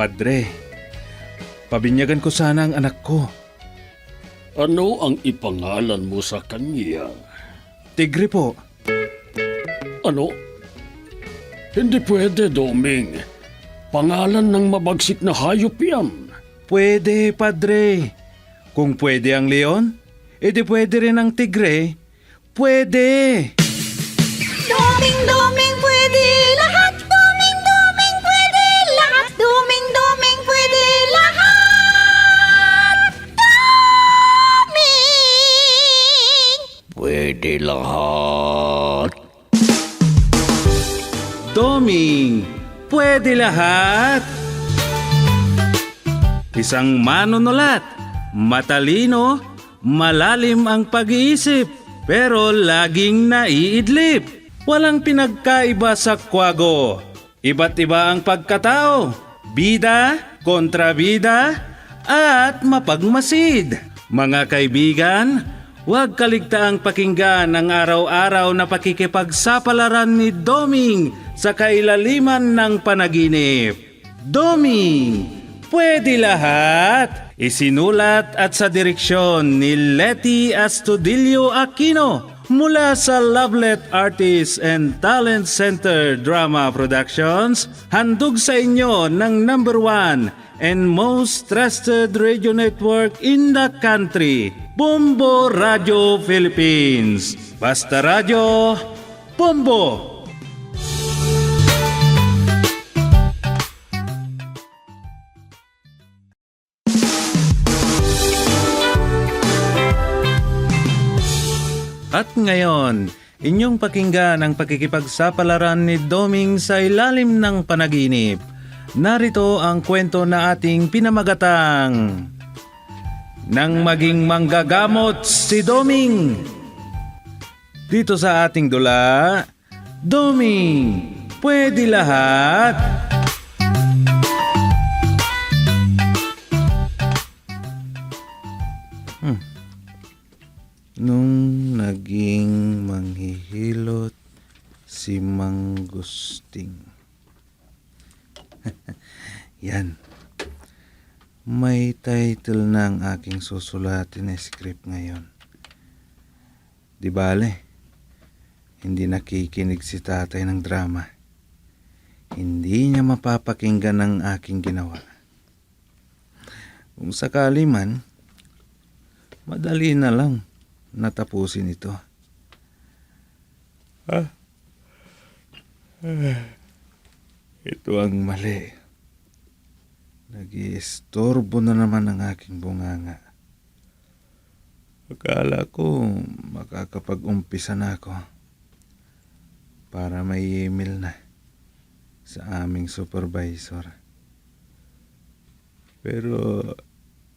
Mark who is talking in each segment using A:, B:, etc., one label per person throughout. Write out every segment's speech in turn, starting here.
A: Padre, pabinyagan ko sana ang anak ko.
B: Ano ang ipangalan mo sa kanya?
A: Tigre po.
B: Ano? Hindi pwede, Doming. Pangalan ng mabagsik na hayop yan.
A: Pwede, Padre. Kung pwede ang leon, edi pwede rin ang tigre. Pwede!
C: Doming, doming, pwede lahat. Doming, doming, pwede lahat. Doming, doming, pwede lahat. Doming!
B: Pwede lahat.
A: Doming, pwede lahat. Isang manunulat, matalino, malalim ang pag-iisip, pero laging naiidlip. Walang pinagkaiba sa kwago. Iba't iba ang pagkatao, bida, kontrabida, at mapagmasid. Mga kaibigan, huwag kaligtaang pakinggan ang araw-araw na pakikipagsapalaran ni Doming sa kailaliman ng panaginip. Doming, pwede lahat. Isinulat at sa direksyon ni Letty Astudillo Aquino mula sa Lovelet Artists and Talent Center Drama Productions. Handog sa inyo ng #1 and most trusted radio network in the country, Bombo Radio Philippines. Basta Radio, Bombo! At ngayon, inyong pakinggan ang pakikipagsapalaran ni Doming sa ilalim ng panaginip. Narito ang kwento na ating pinamagatang Nang maging manggagamot si Doming. Dito sa ating dula, Doming, pwede lahat. Nung naging manghihilot si Manggusting. Yan. May title na ang aking susulatin na script ngayon. Di bale, hindi nakikinig si tatay ng drama. Hindi niya mapapakinggan ang aking ginawa. Kung sakali man, madali na lang natapusin ito. Ito ang mali. Nag-iistorbo na naman ang aking bunganga. Akala ko makakapag-umpisa na ako para may email na sa aming supervisor. Pero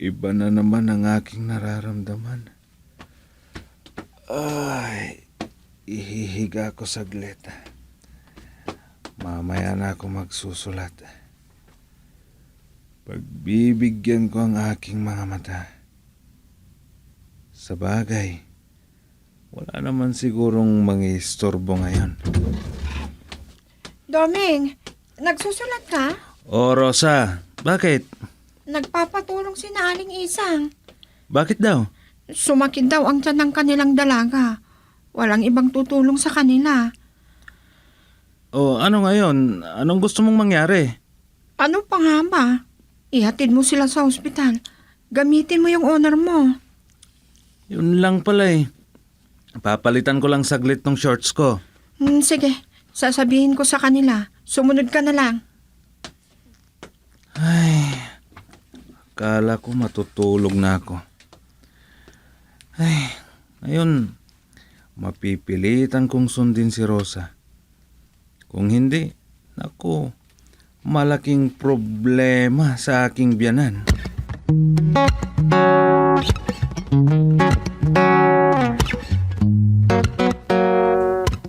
A: iba na naman ang aking nararamdaman. Ay, ihihiga ako saglit. Mamaya na ako magsusulat. Pagbibigyan ko ang aking mga mata. Sa bagay, wala naman sigurong mangistorbo ngayon.
C: Doming, nagsusulat ka?
A: O Rosa, bakit?
C: Nagpapatulong si Aling Isang.
A: Bakit daw?
C: Sumakit daw ang tiyan ng kanilang dalaga. Walang ibang tutulong sa kanila.
A: O ano ngayon? Anong gusto mong mangyari?
C: Ano pa nga ba? Ihatid mo sila sa ospital. Gamitin mo yung honor mo.
A: Yun lang pala eh. Papalitan ko lang saglit ng shorts ko.
C: Sige, sasabihin ko sa kanila. Sumunod ka na lang.
A: Ay, akala ko matutulog na ako. Ay, ngayon, mapipilitan kong sundin si Rosa. Kung hindi, naku, malaking problema sa aking biyanan.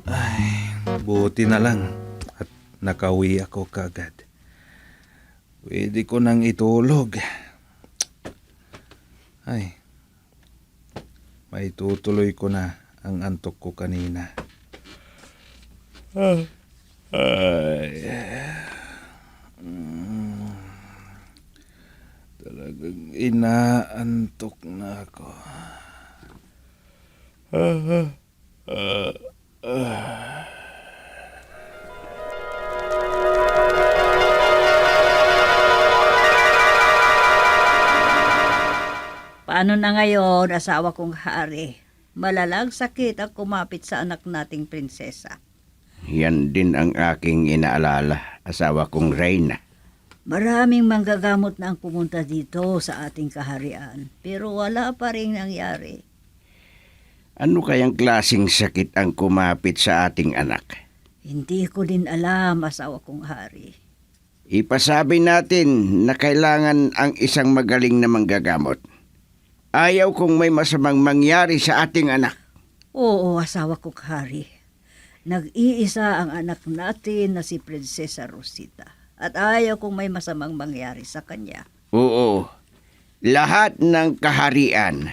A: Ay, buti na lang at nakauwi ako kaagad. Pwede ko nang itulog. Ay, maitutuloy ko na ang antok ko kanina. Ay. inaantok na ako.
C: Paano na ngayon, asawa kong hari? Malalang sakit ang kumapit sa anak nating prinsesa.
D: Yan din ang aking inaalala, asawa kong Reyna.
C: Maraming manggagamot na ang pumunta dito sa ating kaharian, pero wala pa rin nangyari.
D: Ano kayang klasing sakit ang kumapit sa ating anak?
C: Hindi ko din alam, asawa kong hari.
D: Ipasabi natin na kailangan ang isang magaling na manggagamot. Ayaw kong may masamang mangyari sa ating anak.
C: Oo, asawa kong hari. Nag-iisa ang anak natin na si Prinsesa Rosita. At ayaw kong may masamang mangyari sa kanya.
D: Oo, lahat ng kaharian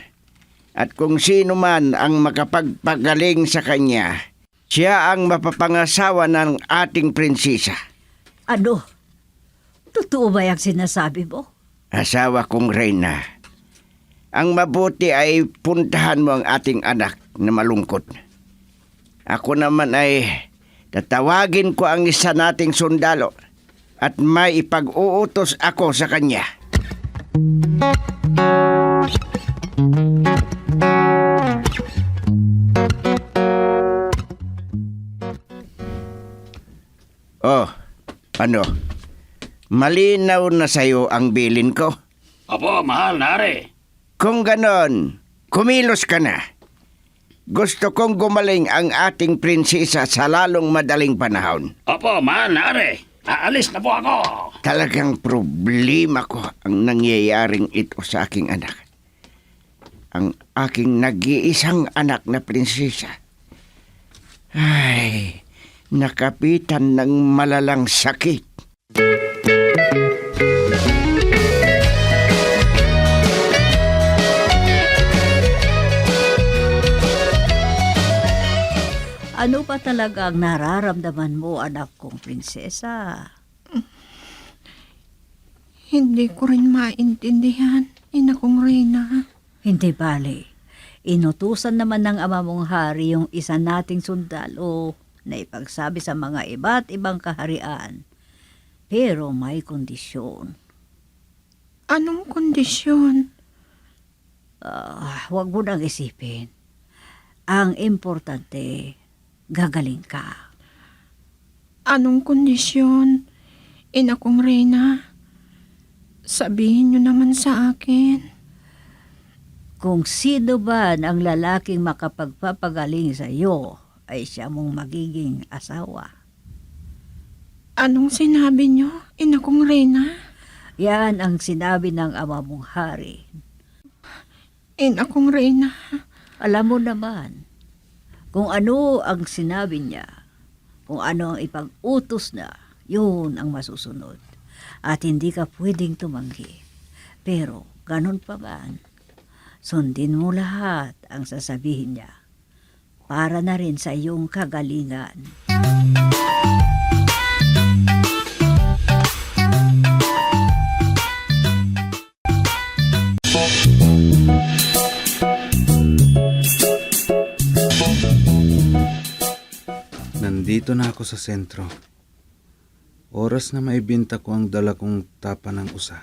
D: at kung sino man ang makapagpagaling sa kanya, siya ang mapapangasawa ng ating prinsesa.
C: Ano? Totoo ba yung sinasabi mo?
D: Asawa kong Reyna, ang mabuti ay puntahan mo ang ating anak na malungkot. Ako naman ay tatawagin ko ang isa nating sundalo at may ipag-uutos ako sa kanya. Oh, ano? Malinaw na sa'yo ang bilin ko?
B: Apo, mahal na hari.
D: Kung ganon, kumilos ka na. Gusto kong gumaling ang ating prinsesa sa lalong madaling panahon.
B: Apo, mahal na hari. Aalis na po ako.
D: Talagang problema ko ang nangyayaring ito sa aking anak. Ang aking nag-iisang anak na prinsesa. Ay, nakapitan ng malalang sakit.
C: Ano pa talaga ang nararamdaman mo, anak kong prinsesa?
E: Hindi ko rin maintindihan, ina kong Reyna.
C: Hindi bale. Inutusan naman ng ama mong hari yung isa nating sundalo na ipagsabi sa mga iba't ibang kaharian. Pero may kondisyon.
E: Anong kondisyon?
C: Huwag mo nang isipin. Ang importante, gagaling ka.
E: Anong kondisyon, ina kong Reyna? Sabihin niyo naman sa akin.
C: Kung sino ba ang lalaking makapagpapagaling sa iyo, ay siya mong magiging asawa.
E: Anong sinabi niyo, ina kong Reyna?
C: Yan ang sinabi ng ama mong hari.
E: Ina kong Reyna,
C: Alam mo naman, kung ano ang sinabi niya, kung ano ang ipag-utos na, yun ang masusunod. At hindi ka pwedeng tumanggi. Pero, ganun pa man, sundin mo lahat ang sasabihin niya para na rin sa iyong kagalingan.
A: Nandito na ako sa sentro. Oras na maibinta ko ang dala kong tapa ng usa.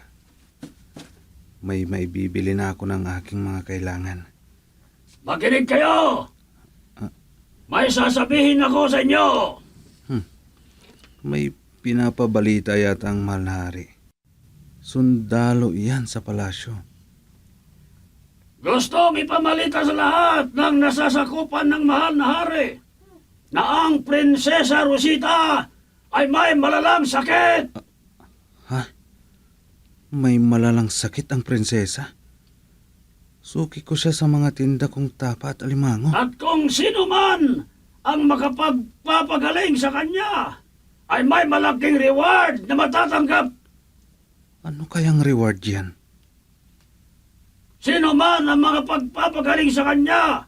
A: May maibibili na ako ng aking mga kailangan.
B: Makinig kayo! May sasabihin ako sa inyo!
A: May pinapabalita yata ang mahal na hari. Sundalo iyan sa palasyo.
B: Gustong ipamalita sa lahat ng nasasakupan ng mahal na hari na ang Prinsesa Rosita ay may malalang sakit.
A: May malalang sakit ang prinsesa. Suki ko siya sa mga tinda kong tapa at alimango.
B: At kung sino man ang makapagpapagaling sa kanya ay may malaking reward na matatanggap.
A: Ano kayang reward yan?
B: Sino man ang makapagpapagaling sa kanya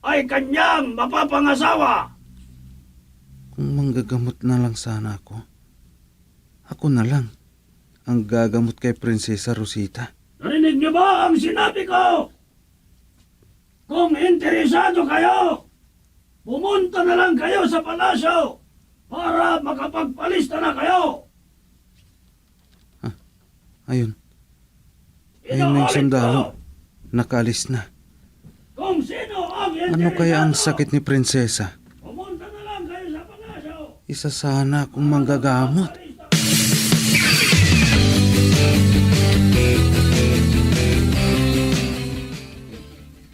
B: ay kanyang mapapangasawa.
A: Kung manggagamot na lang sana ako. Ako na lang ang gagamot kay Prinsesa Rosita.
B: Narinig Narinig niyo ba ang sinabi ko? Kung interesado kayo, pumunta na lang kayo sa palasyo para makapagpalista na kayo.
A: Ayun, ayun na yung
B: Inuulit
A: sundalo.
B: ko,
A: Nakaalis na.
B: kung sino ang
A: Ano kaya ang
B: interesado,
A: sakit ni Prinsesa?
B: pumunta na lang kayo sa palasyo.
A: Isa sana akong manggagamot.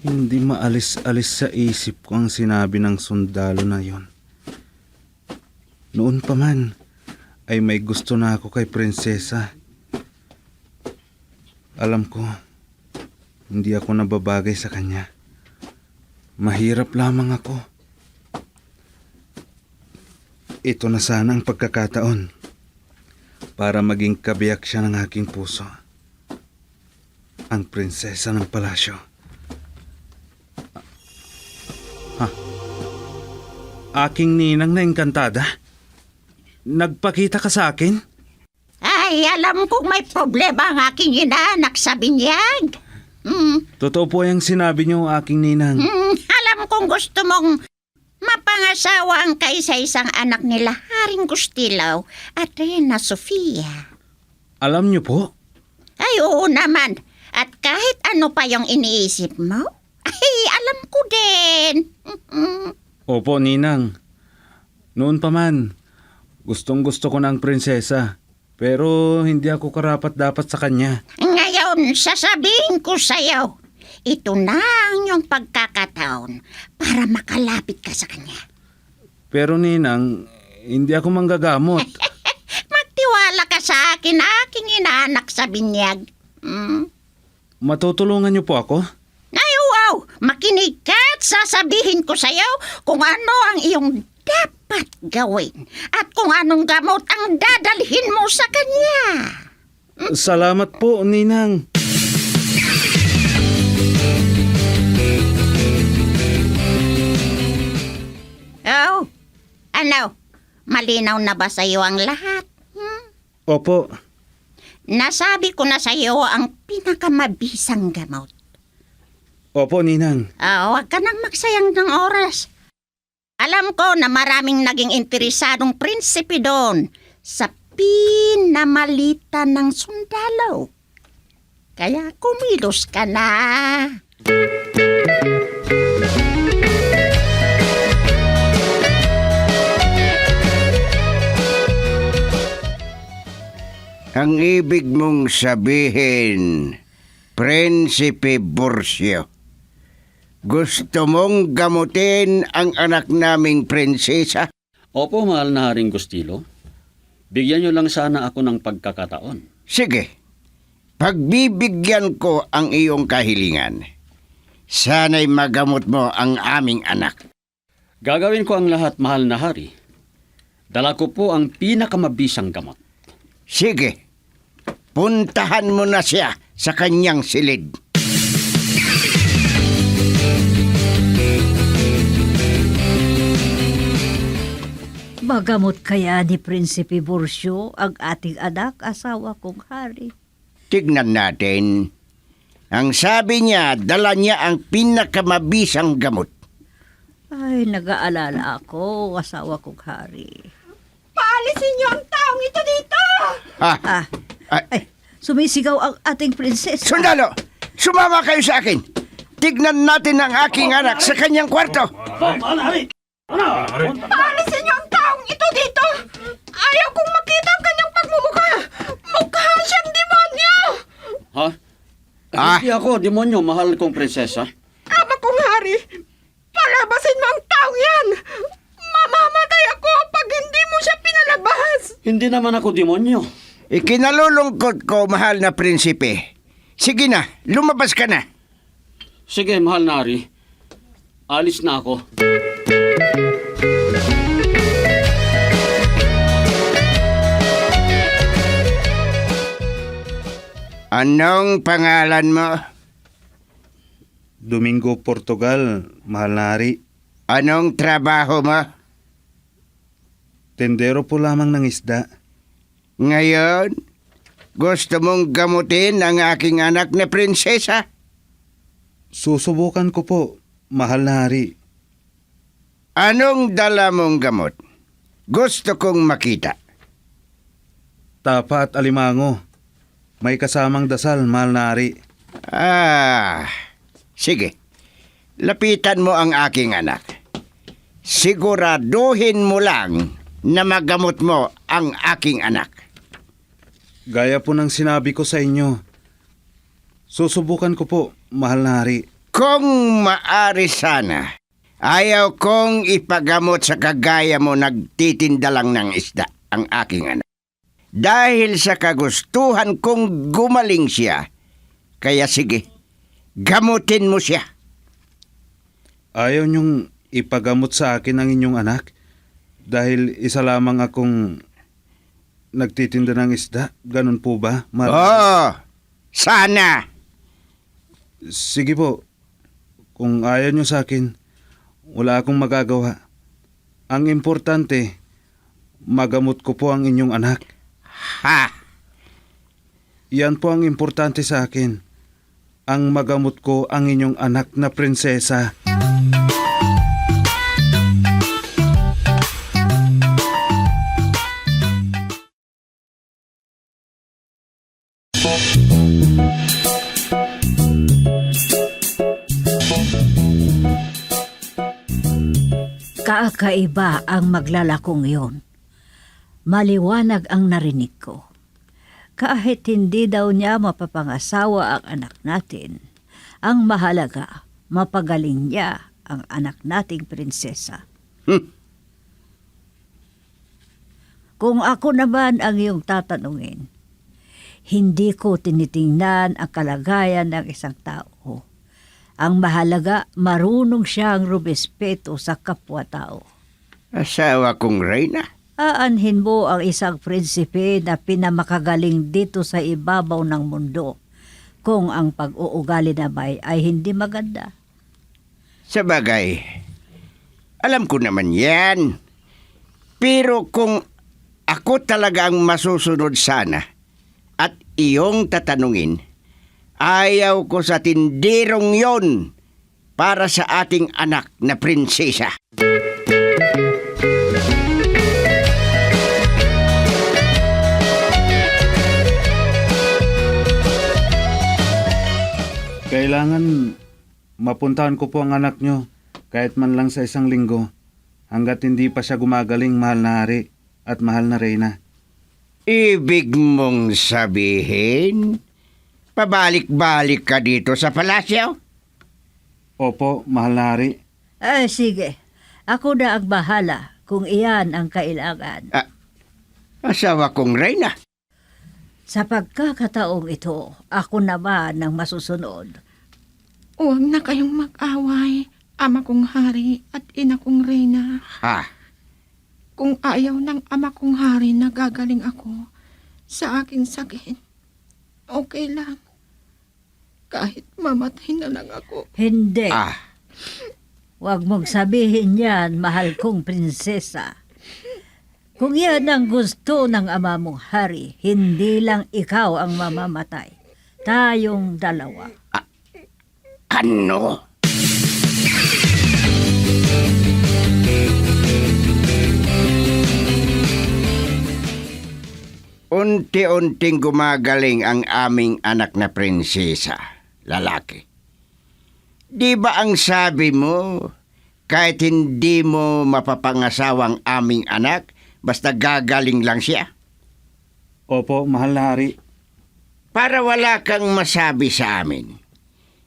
A: Hindi maalis-alis sa isip ko ang sinabi ng sundalo na yon. Noon pa man, ay may gusto na ako kay Prinsesa. Alam ko, hindi ako nababagay sa kanya. Mahirap lamang ako. Ito na sana ang pagkakataon para maging kabiyak siya ng aking puso. Ang prinsesa ng palasyo. Aking ninang na engkantada? Nagpakita ka sa akin?
F: Ay, alam kong may problema ang aking inaanak sa binyag.
A: Totoo po yung sinabi niyo, aking ninang.
F: Alam kong gusto mong mapangasawa ang kaisa-isang anak nila, Haring Gustilaw at Reyna Sofia.
A: Alam niyo po?
F: Ay, oo naman. At kahit ano pa yung iniisip mo, ay, alam ko din.
A: Opo, ninang. Noon pa man, gustong-gusto ko ng prinsesa. Pero hindi ako karapat-dapat sa kanya.
F: Ngayon, sasabihin ko sa'yo, ito na ang iyong pagkakataon para makalapit ka sa kanya.
A: Pero ninang, hindi ako manggagamot.
F: Magtiwala ka sa akin, aking inaanak sa binyag.
A: Matutulungan niyo po ako?
F: Ay, wow! Makinig ka at sasabihin ko sa'yo kung ano ang iyong dapat gawin at kung anong gamot ang dadalhin mo sa kanya.
A: Salamat po, ninang.
F: Oh, ano? Malinaw na ba sa'yo ang lahat?
A: Opo.
F: Nasabi ko na sa'yo ang pinakamabisang gamot.
A: Opo, ninang.
F: Huwag ka nang magsayang ng oras. Alam ko na maraming naging interesadong prinsipe doon sa pinamalitan ng sundalo. Kaya kumilos ka na.
D: Ang ibig mong sabihin, Prinsipe Borcio, gusto mong gamutin ang anak naming prinsesa?
B: Opo, mahal na Haring Gustilo. Bigyan niyo lang sana ako ng pagkakataon.
D: Sige, pagbibigyan ko ang iyong kahilingan. Sana'y magamot mo ang aming anak.
B: Gagawin ko ang lahat, mahal na hari. Dala ko po ang pinakamabisang gamot.
D: Sige, puntahan mo na siya sa kanyang silid.
C: Magamot kaya ni Prinsipe Borcio ang ating anak, asawa kong hari.
D: Tignan natin. Ang sabi niya, dala niya ang pinakamabisang gamot.
C: Ay, nag-aalala ako, asawa kong hari.
E: Paalisin niyo ang taong ito dito!
C: Ah,
D: Ay,
C: ay, sumisigaw ang ating prinsesa.
D: sundalo! Sumama kayo sa akin! Tignan natin ang aking anak sa kanyang kwarto!
B: Po, mahal na hari! Ano?
E: Paalisin niyo ang taong ito dito! Ayaw kong makita ang kanyang pagmumukha! Mukha siyang demonyo!
B: Ha? Hindi ako, demonyo, mahal kong prinsesa.
E: Ama kong hari, palabasin mo ang taong yan! Mamamatay ako pag hindi mo siya pinalabas!
B: Hindi naman ako demonyo.
D: Ikinalulungkot ko, mahal na prinsipe. Sige na, lumabas ka na.
B: Sige, mahal na hari. Alis na ako.
D: Anong pangalan mo?
A: Domingo, Portugal, mahal na hari.
D: Anong trabaho mo?
A: Tendero po lamang ng isda.
D: Ngayon, Gusto mong gamutin ang aking anak na prinsesa?
A: Susubukan ko po, mahal na hari.
D: Anong dala mong gamot? Gusto kong makita.
A: Tapa at alimango. May kasamang dasal, mahal na hari.
D: Sige. Lapitan mo ang aking anak. Siguraduhin mo lang na magamot mo ang aking anak.
A: Gaya po ng sinabi ko sa inyo. Susubukan ko po, mahal na hari.
D: Kung maari sana, ayaw kong ipagamot sa kagaya mo nagtitinda lang ng isda ang aking anak. Dahil sa kagustuhan kong gumaling siya, kaya sige, gamutin mo siya.
A: Ayaw niyong ipagamot sa akin ang inyong anak? Dahil isa lamang akong nagtitinda ng isda? Ganun po ba, mahal?
D: Oo, sana.
A: Sige po. Kung ayaw niyo sa akin, wala akong magagawa. Ang importante, magamot ko po ang inyong anak.
D: Ha?
A: Yan po ang importante sa akin. Ang magamot ko ang inyong anak na prinsesa.
C: Kakaiba ang maglalakong yon. Maliwanag ang narinig ko. Kahit hindi daw niya mapapangasawa ang anak natin, ang mahalaga, mapagaling niya ang anak nating prinsesa. Kung ako naman ang iyong tatanungin, hindi ko tinitingnan ang kalagayan ng isang tao. Ang mahalaga, marunong siyang rumispeto sa kapwa-tao.
D: Asawa kong Reyna?
C: Aanhin mo ang isang prinsipe na pinamakagaling dito sa ibabaw ng mundo kung ang pag-uugali na ay hindi maganda.
D: Sabagay, alam ko naman yan. Pero kung ako talaga ang masusunod sana at iyong tatanungin, ayaw ko sa tindirong yon para sa ating anak na prinsesa.
A: Kailangan mapuntahan ko po ang anak nyo kahit man lang sa isang linggo hanggat hindi pa siya gumagaling, mahal na hari at mahal na Reyna.
D: Ibig mong sabihin, pabalik-balik ka dito sa palasyo?
A: Opo, mahal na hari.
C: Sige, ako na ang bahala kung iyan ang kailangan.
D: Asawa kong Reyna.
C: Sa pagkakataong ito, ako naman ang masusunod.
E: Huwag na kayong mag-away, ama kong hari at ina kong Reyna.
D: Ha?
E: Kung ayaw ng ama kong hari na gagaling ako sa aking sakit, okay lang. Kahit mamatay na lang ako.
C: Hindi.
D: Ah,
C: Huwag mong sabihin yan, mahal kong prinsesa. Kung yan ang gusto ng ama mong hari, hindi lang ikaw ang mamamatay. Tayong dalawa.
D: ano? Unti-unting gumagaling ang aming anak na prinsesa, lalaki. Di ba ang sabi mo, kahit hindi mo mapapangasawang aming anak, basta gagaling lang siya?
A: Opo, mahal na hari.
D: Para wala kang masabi sa amin,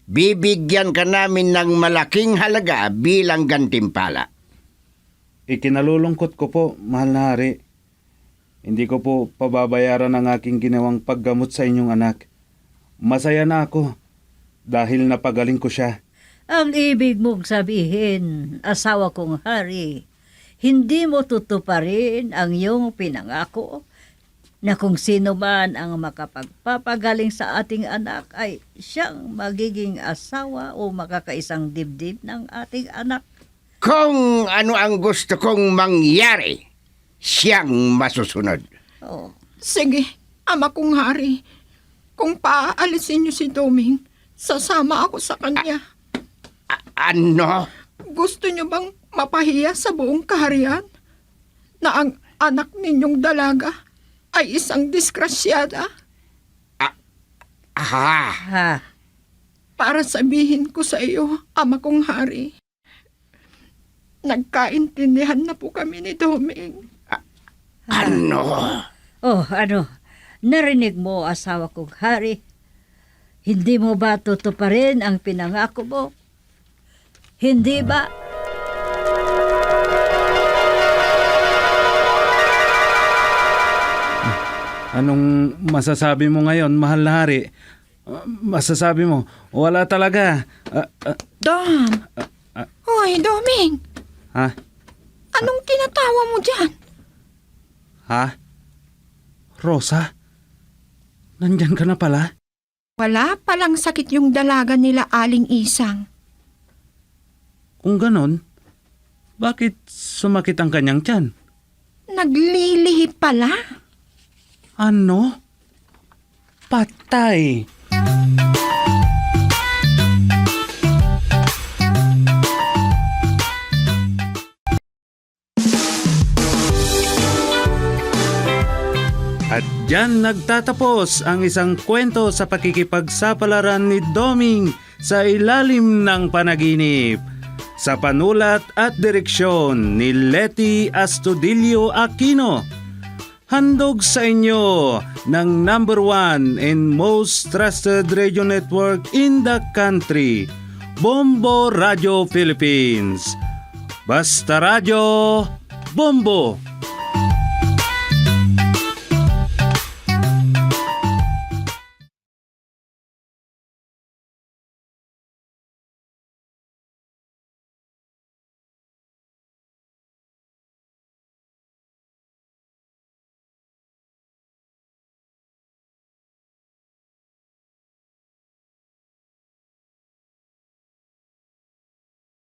D: bibigyan ka namin ng malaking halaga bilang gantimpala.
A: Ikinalulungkot ko po, mahal na hari. Hindi ko po pababayaran ang aking ginawang paggamot sa inyong anak. Masaya na ako dahil napagaling ko siya.
C: Ang ibig mong sabihin, asawa kong hari, hindi mo tutuparin ang iyong pinangako na kung sino man ang makapagpapagaling sa ating anak ay siyang magiging asawa o makakaisang dibdib ng ating anak.
D: Kung ano ang gusto kong mangyari, siyang masusunod.
C: Oh,
E: Sige, ama kong hari, kung paaalisin niyo si Doming, sasama ako sa kanya.
D: Ano?
E: Gusto niyo bang mapahiya sa buong kaharian na ang anak ninyong dalaga ay isang disgrasyada?
D: Ah,
C: Ha?
E: Para sabihin ko sa iyo, ama kong hari, nagkaintindihan na po kami ni Doming.
D: ano?
C: Oh, ano? Narinig mo, asawa kong hari? Hindi mo ba tutuparin ang pinangako mo? Hindi ba?
A: Anong masasabi mo ngayon, mahal na hari? Masasabi mo, wala talaga.
E: Dom! Hoy, Doming!
A: Ha?
E: Anong tinatawa mo dyan?
A: Ha? Rosa? Nandyan ka na pala?
E: Wala palang sakit yung dalaga nila Aling Isang.
A: Kung ganon, bakit sumakit ang kanyang tiyan?
E: Naglilihi pala?
A: Ano? Patay! At diyan nagtatapos ang isang kwento sa pakikipagsapalaran ni Doming sa ilalim ng panaginip. Sa panulat at direksyon ni Leti Astudillo Aquino. Handog sa inyo ng #1 and most trusted radio network in the country, Bombo Radio Philippines. Basta Radio, Bombo!